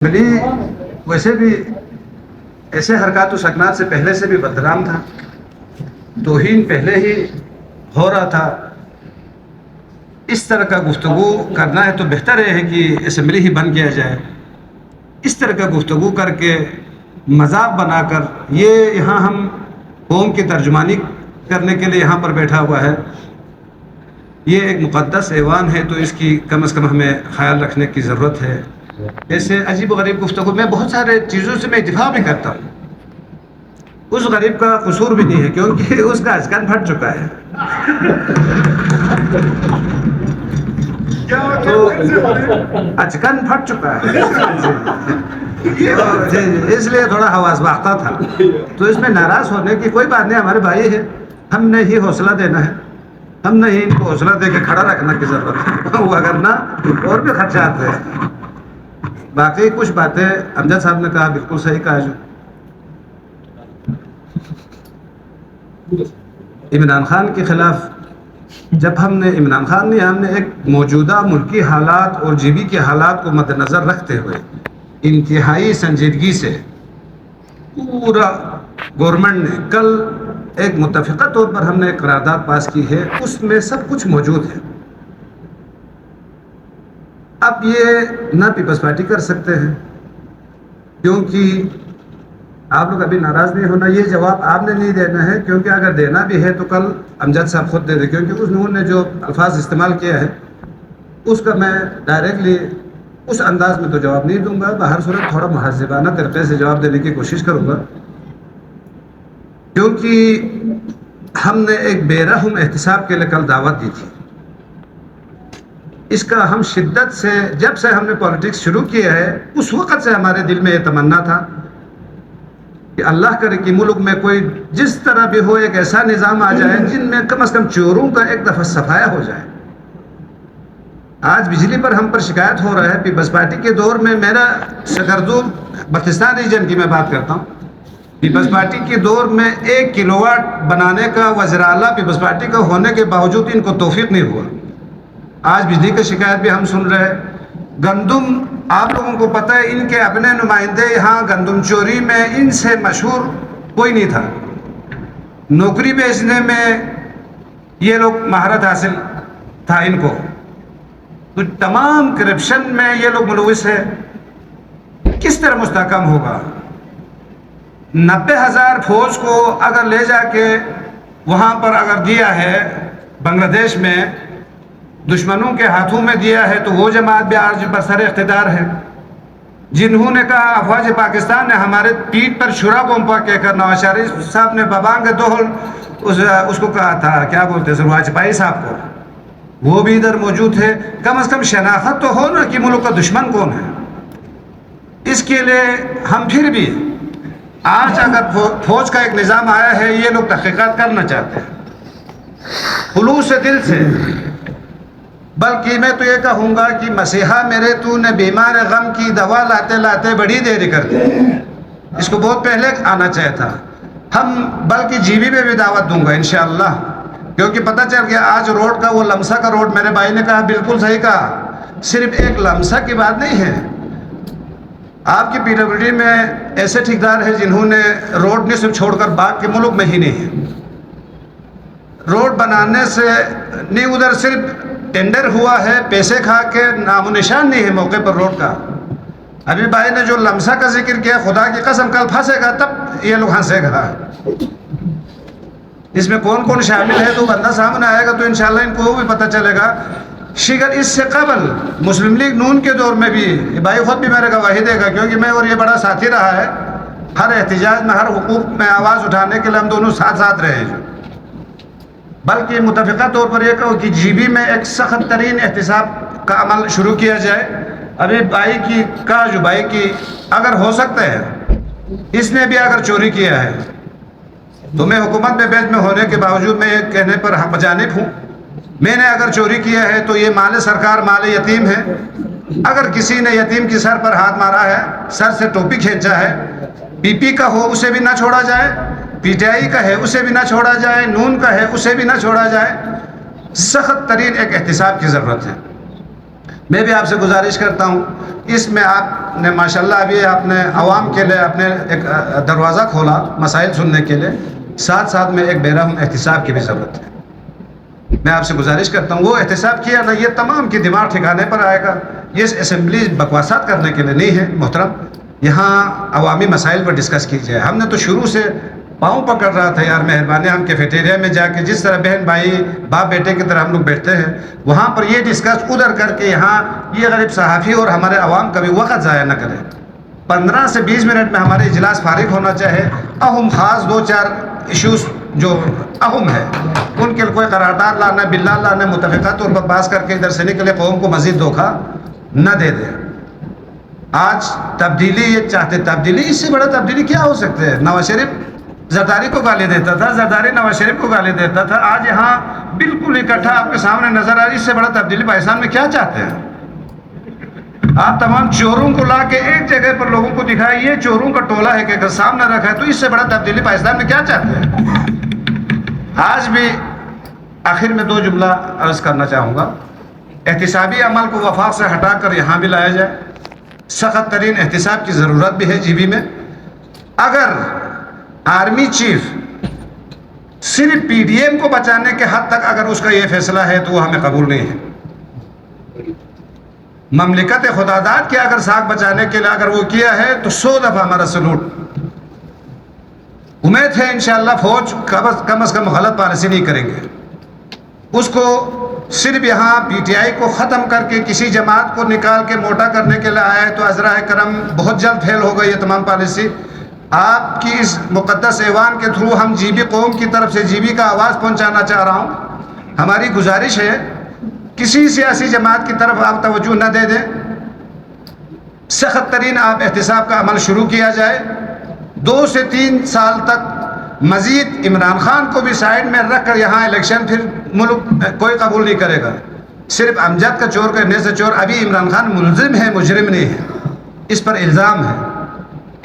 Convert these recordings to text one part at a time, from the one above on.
بلی ویسے بھی ایسے حرکات و سکنات سے پہلے سے بھی بدنام تھا، توہین پہلے ہی ہو رہا تھا۔ اس طرح کا گفتگو کرنا ہے تو بہتر ہے کہ اسمبلی ہی بند کیا جائے۔ اس طرح کا گفتگو کر کے مذاق بنا کر یہ یہاں ہم قوم کی ترجمانی کرنے کے لیے یہاں پر بیٹھا ہوا ہے، یہ ایک مقدس ایوان ہے تو اس کی کم از کم ہمیں خیال رکھنے کی ضرورت ہے۔ ایسے عجیب و غریب گفتگو میں بہت سارے چیزوں سے میں اتفاق بھی کرتا ہوں، اس غریب کا قصور بھی نہیں ہے کیونکہ اس کا اچکن پھٹ چکا ہے، تو اچکن پھٹ چکا ہے اس لیے تھوڑا حواس باختہ تھا، تو اس میں ناراض ہونے کی کوئی بات نہیں، ہمارے بھائی ہے، ہم نے ہی حوصلہ دینا ہے، ہم نے ہی ان کو حوصلہ دے کے کھڑا رکھنے کی ضرورت ہے، وہ اگر نہ اور بھی خدشات ہیں۔ باقی کچھ باتیں امجد صاحب نے کہا بالکل صحیح کہا، جو عمران خان کے خلاف جب ہم نے عمران خان نے ہم نے ایک موجودہ ملکی حالات اور جی بی کے حالات کو مد نظر رکھتے ہوئے انتہائی سنجیدگی سے پورا گورنمنٹ نے کل ایک متفقہ طور پر ہم نے ایک قرارداد پاس کی ہے، اس میں سب کچھ موجود ہے۔ اب یہ نہ پیپلز پارٹی کر سکتے ہیں کیونکہ آپ لوگ ابھی ناراض نہیں ہونا، یہ جواب آپ نے نہیں دینا ہے، کیونکہ اگر دینا بھی ہے تو کل امجد صاحب خود دے دیں، کیونکہ انہوں نے جو الفاظ استعمال کیا ہے اس کا میں ڈائریکٹلی اس انداز میں تو جواب نہیں دوں گا، بہر صورت تھوڑا مہذبانہ طریقے سے جواب دینے کی کوشش کروں گا، کیونکہ ہم نے ایک بے رحم احتساب کے لیے کل دعوت دی تھی۔ اس کا ہم شدت سے جب سے ہم نے پالیٹکس شروع کیا ہے اس وقت سے ہمارے دل میں یہ تمنا تھا کہ اللہ کرے کہ ملک میں کوئی جس طرح بھی ہو ایک ایسا نظام آ جائے جن میں کم از کم چوروں کا ایک دفعہ صفایا ہو جائے۔ آج بجلی پر ہم پر شکایت ہو رہا ہے، پیپلز پارٹی کے دور میں میرا سکردو بلتستان ریجن کی میں بات کرتا ہوں، پیپلز پارٹی کے دور میں 1 کلو واٹ بنانے کا وزیر اعلیٰ پیپلز پارٹی کا ہونے کے باوجود ان کو توفیق نہیں ہوا۔ آج بجلی کی شکایت بھی ہم سن رہے ہیں۔ گندم آپ لوگوں کو پتہ ہے، ان کے اپنے نمائندے یہاں گندم چوری میں ان سے مشہور کوئی نہیں تھا، نوکری بیچنے میں یہ لوگ مہارت حاصل تھا ان کو، تو تمام کرپشن میں یہ لوگ ملوث ہے۔ کس طرح مستحکم ہوگا؟ 90,000 فوج کو اگر لے جا کے وہاں پر اگر دیا ہے بنگلہ دیش میں، دشمنوں کے ہاتھوں میں دیا ہے، تو وہ جماعت بھی آج برسر اقتدار ہے، جنہوں نے کہا افواج پاکستان نے ہمارے پیٹ پر چھرا بمپا کہہ کر نواز شریف صاحب نے بابانگ دوہل اس کو کہا تھا، کیا بولتے ہیں واجپئی صاحب کو، وہ بھی ادھر موجود ہے۔ کم از کم شناخت تو ہو نا کہ ملک کا دشمن کون ہے۔ اس کے لیے ہم پھر بھی آج اگر فوج کا ایک نظام آیا ہے، یہ لوگ تحقیقات کرنا چاہتے ہیں خلوص دل سے، بلکہ میں تو یہ کہوں گا کہ مسیحا میرے تو نے بیمار غم کی دوا لاتے لاتے بڑی دیر کر دی، اس کو بہت پہلے آنا چاہیے تھا۔ ہم بلکہ جی بی میں بھی دعوت دوں گا انشاءاللہ، کیونکہ پتہ چل گیا آج روڈ کا وہ لمسا کا روڈ، میرے بھائی نے کہا بالکل صحیح کہا، صرف ایک لمسا کی بات نہیں ہے۔ آپ کی پی ڈبلیو ڈی میں ایسے ٹھیکدار ہیں جنہوں نے روڈ نہیں صرف چھوڑ کر باغ کے ملک میں ہی نہیں ہے، روڈ بنانے سے نہیں، ادھر صرف ٹینڈر ہوا ہے، پیسے کھا کے نام و نشان نہیں ہے موقع پر روڈ کا۔ ابھی بھائی نے جو لمسا کا ذکر کیا، خدا کی قسم کل پھنسے گا تب یہ لوگ ہنسے گا، اس میں کون کون شامل ہے تو بندہ سامنے آئے گا تو انشاءاللہ ان کو بھی پتہ چلے گا۔ شگر اس سے قبل مسلم لیگ نون کے دور میں بھی بھائی خود بھی میرے گواہی دے گا، کیونکہ میں اور یہ بڑا ساتھی رہا ہے، ہر احتجاج میں ہر حقوق میں آواز اٹھانے کے لیے ہم دونوں ساتھ ساتھ رہے ہیں، بلکہ متفقہ طور پر یہ کہو کہ جی بی میں ایک سخت ترین احتساب کا عمل شروع کیا جائے۔ ابھی بھائی کی کہا جو بھائی کی اگر ہو سکتا ہے، اس نے بھی اگر چوری کیا ہے تو میں حکومت میں بیچ میں ہونے کے باوجود میں یہ کہنے پر حق جانب ہوں، میں نے اگر چوری کیا ہے تو یہ مال سرکار مال یتیم ہے، اگر کسی نے یتیم کی سر پر ہاتھ مارا ہے، سر سے ٹوپی کھینچا ہے، پی پی کا ہو اسے بھی نہ چھوڑا جائے، پی ٹی آئی کا ہے اسے بھی نہ چھوڑا جائے، نون کا ہے اسے بھی نہ چھوڑا جائے، سخت ترین ایک احتساب کی ضرورت ہے۔ میں بھی آپ سے گزارش کرتا ہوں، اس میں آپ نے ماشاءاللہ ابھی آپ نے عوام کے لیے اپنے ایک دروازہ کھولا مسائل سننے کے لیے، ساتھ ساتھ میں ایک بیرحم احتساب کی بھی ضرورت ہے۔ میں آپ سے گزارش کرتا ہوں وہ احتساب کیا نا، یہ تمام کی دماغ ٹھکانے پر آئے گا، یہ اسمبلی بکواسات کرنے کے لیے نہیں ہے محترم، یہاں عوامی مسائل پر ڈسکس کی جائے۔ ہم نے تو شروع سے پاؤں پکڑ رہا تھا، یار مہربانی ہم کیفیٹیریا میں جا کے جس طرح بہن بھائی باپ بیٹے کی طرح ہم لوگ بیٹھتے ہیں وہاں پر یہ ڈسکس ادھر کر کے یہاں یہ غریب صحافی اور ہمارے عوام کا بھی وقت ضائع نہ کرے۔ 15 سے 20 منٹ میں ہمارے اجلاس فارغ ہونا چاہے، اہم خاص 2-4 ایشوز جو اہم ہے ان کے کوئی قرارداد لانا، بلا لانا، متفقہ طور پر باز کر کے ادھر سے نکلے، قوم کو مزید دھوکہ نہ دے دے۔ آج تبدیلی یہ چاہتے، تبدیلی اس سے بڑا تبدیلی کیا ہو سکتے ہے؟ نواز شریف زرداری کو گالی دیتا تھا، زرداری نواز شریف کو گالی دیتا تھا، آج یہاں بالکل اکٹھا آپ کے سامنے نظر آ رہی، اس سے بڑا تبدیلی پاکستان میں کیا چاہتے ہیں؟ آپ تمام چوروں کو لا کے ایک جگہ پر لوگوں کو دکھائے یہ چوروں کا ٹولہ ہے کہ اگر سامنے رکھا ہے تو اس سے بڑا تبدیلی پاکستان میں کیا چاہتے ہیں؟ آج بھی آخر میں 2 جملہ عرض کرنا چاہوں گا، احتسابی عمل کو وفاق سے ہٹا کر یہاں بھی لایا جائے، سخت ترین احتساب کی ضرورت بھی ہے جی بی میں۔ اگر آرمی چیف صرف پی ڈی ایم کو بچانے کے حد تک اگر اس کا یہ فیصلہ ہے تو وہ ہمیں قبول نہیں ہے۔ مملکت خداداد کے اگر ساکھ بچانے کے لیے اگر وہ کیا ہے تو 100 دفعہ ہمارا سلوٹ۔ امید ہے انشاءاللہ فوج کم از کم غلط پالیسی نہیں کریں گے، اس کو صرف یہاں پی ٹی آئی کو ختم کر کے کسی جماعت کو نکال کے موٹا کرنے کے لیے آیا ہے تو عذرا کرم بہت جلد فیل ہو گئی یہ تمام پالیسی۔ آپ کی اس مقدس ایوان کے تھرو ہم جی بی قوم کی طرف سے جی بی کا آواز پہنچانا چاہ رہا ہوں، ہماری گزارش ہے کسی سیاسی جماعت کی طرف آپ توجہ نہ دے دیں، سخت ترین آپ احتساب کا عمل شروع کیا جائے۔ 2 سے 3 سال تک مزید عمران خان کو بھی سائڈ میں رکھ کر یہاں الیکشن پھر ملک کوئی قبول نہیں کرے گا۔ صرف امجد کا چور کرنے سے چور، ابھی عمران خان ملزم ہے، مجرم نہیں ہے، اس پر الزام ہے۔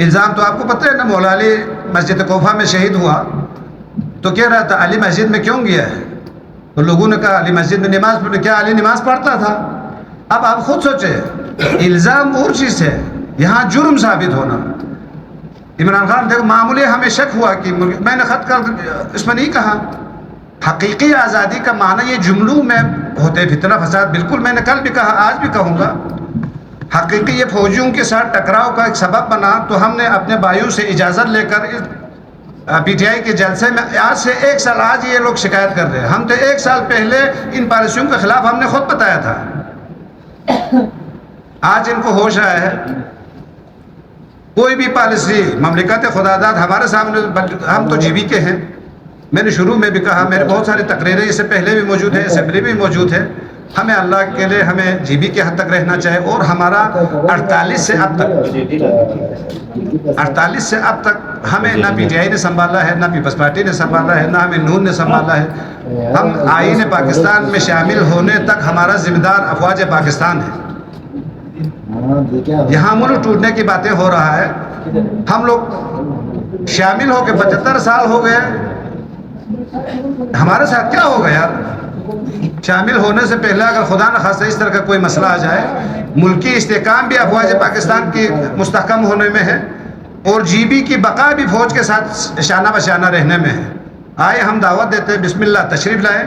الزام تو آپ کو پتہ ہے نا، مولا علی مسجد کوفہ میں شہید ہوا تو کہہ رہا تھا علی مسجد میں کیوں گیا ہے؟ تو لوگوں نے کہا علی مسجد میں نماز پڑھنے، کیا علی نماز پڑھتا تھا؟ اب آپ خود سوچیں، الزام اور چیز ہے، یہاں جرم ثابت ہونا۔ عمران خان دیکھو معمولی ہمیں شک ہوا کہ میں نے خط کر اس میں نہیں کہا، حقیقی آزادی کا معنی یہ جملوں میں ہوتے فتنہ فساد، بالکل میں نے کل بھی کہا آج بھی کہوں گا، حقیقی یہ فوجیوں کے ساتھ ٹکراؤ کا ایک سبب بنا تو ہم نے اپنے بھائیوں سے اجازت لے کر پی ٹی آئی کے جلسے میں آج سے 1 سال آج یہ لوگ شکایت کر رہے ہیں، ہم تو 1 سال پہلے ان پالیسیوں کے خلاف ہم نے خود بتایا تھا، آج ان کو ہوش آیا ہے۔ کوئی بھی پالیسی مملکت خداداد ہمارے سامنے، ہم تو جی بی کے ہیں، میں نے شروع میں بھی کہا، میرے بہت ساری تقریریں اس سے پہلے بھی موجود ہیں، اسمبلی بھی موجود ہے، ہمیں اللہ کے لیے ہمیں جی بی کے حد تک رہنا چاہے، اور ہمارا 48 سے اب تک ہمیں نہ پی ٹی آئی نے سنبھالا ہے، نہ پیپلز پارٹی نے سنبھالا ہے، نہ ہمیں نون نے سنبھالا ہے۔ ہم آئین پاکستان میں شامل ہونے تک ہمارا ذمہ دار افواج پاکستان ہے۔ یہاں ملک ٹوٹنے کی باتیں ہو رہا ہے، ہم لوگ شامل ہو کے 75 سال ہو گئے، ہمارے ساتھ کیا ہوگا یار؟ شامل ہونے سے پہلے اگر خدا نہ خواستہ اس طرح کا کوئی مسئلہ آ جائے، ملکی استحکام بھی افواج پاکستان کی مستحکم ہونے میں ہے، اور جی بی کی بقا بھی فوج کے ساتھ شانہ بشانہ رہنے میں ہے۔ آئے ہم دعوت دیتے ہیں، بسم اللہ تشریف لائے،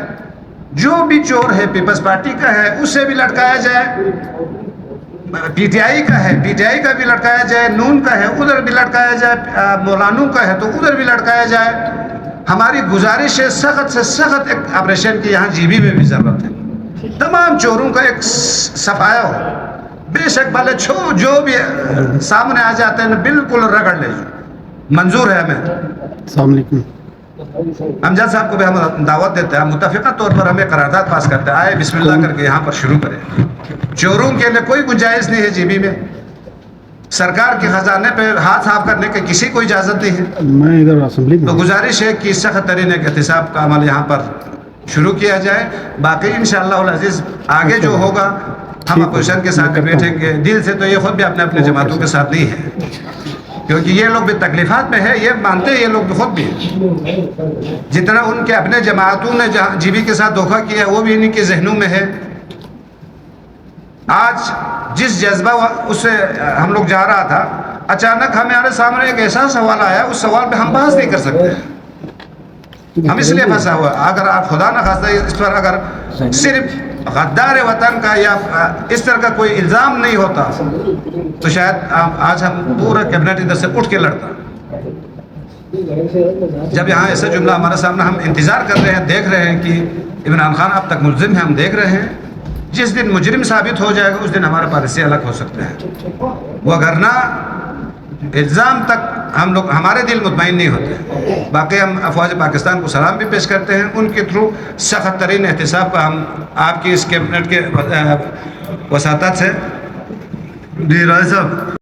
جو بھی چور ہے پیپلز پارٹی کا ہے اسے بھی لٹکایا جائے، پی ٹی آئی کا ہے پی ٹی آئی کا بھی لٹکایا جائے، نون کا ہے ادھر بھی لٹکایا جائے، مولانوں کا ہے تو ادھر بھی لٹکایا جائے۔ ہماری گزارش ہے سخت سے سخت ایک آپریشن کی یہاں جی بی میں بھی ضرورت ہے، تمام چوروں کا ایک صفایا ہو، بے شک بھلے جو بھی سامنے آ جاتے ہیں بالکل رگڑ لے، منظور ہے ہمیں۔ السلام علیکم۔ امجد صاحب کو بھی ہم دعوت دیتے ہیں، متفقہ طور پر ہمیں قرارداد پاس کرتے ہیں، آئے بسم اللہ کر کے یہاں پر شروع کریں۔ چوروں کے لیے کوئی گنجائش نہیں ہے جی بی میں، سرکار کے خزانے پہ ہاتھ صاف کرنے کی کسی کو اجازت نہیں ہے۔ میں ادھر اسمبلی میں تو گزارش ہے کہ سخت ترین ایک احتساب کا عمل یہاں پر شروع کیا جائے، باقی انشاءاللہ العزیز آگے جو ہوگا ہم اپوزیشن کے ساتھ بیٹھیں گے، دل سے تو یہ خود بھی اپنے اپنے جماعتوں کے ساتھ نہیں ہے، کیونکہ یہ لوگ بھی تکلیفات میں ہے، یہ مانتے ہیں یہ لوگ خود بھی، جتنا ان کے اپنے جماعتوں نے جی بی کے ساتھ دھوکہ کیا ہے وہ بھی ان کے ذہنوں میں ہے۔ آج جس جذبہ اس سے ہم لوگ جا رہا تھا، اچانک ہمارے سامنے ایک ایسا سوال آیا، اس سوال پہ ہم بحث نہیں کر سکتے. ہم اس لیے پھنسا ہوا. اگر آپ خدا نہ خواستہ اس پر اگر صرف غدار وطن کا یا اس طرح کا کوئی الزام نہیں ہوتا تو شاید آج ہم پورا کیبنٹ ادھر سے اٹھ کے لڑتا. جب یہاں ایسا جملہ ہمارے سامنے، ہم انتظار کر رہے ہیں، دیکھ رہے ہیں کہ عمران خان اب تک ملزم ہے، ہم دیکھ رہے ہیں. جس دن مجرم ثابت ہو جائے گا اس دن ہمارا پالیسی الگ ہو سکتا ہے. وگرنہ الزام تک ہمارے دل مطمئن نہیں ہوتے. باقی ہم افواج پاکستان کو سلام بھی پیش کرتے ہیں. ان کے تھرو سخت ترین احتساب کا ہم آپ کی اس کیبنٹ کے وساطت سے. جی رائے صاحب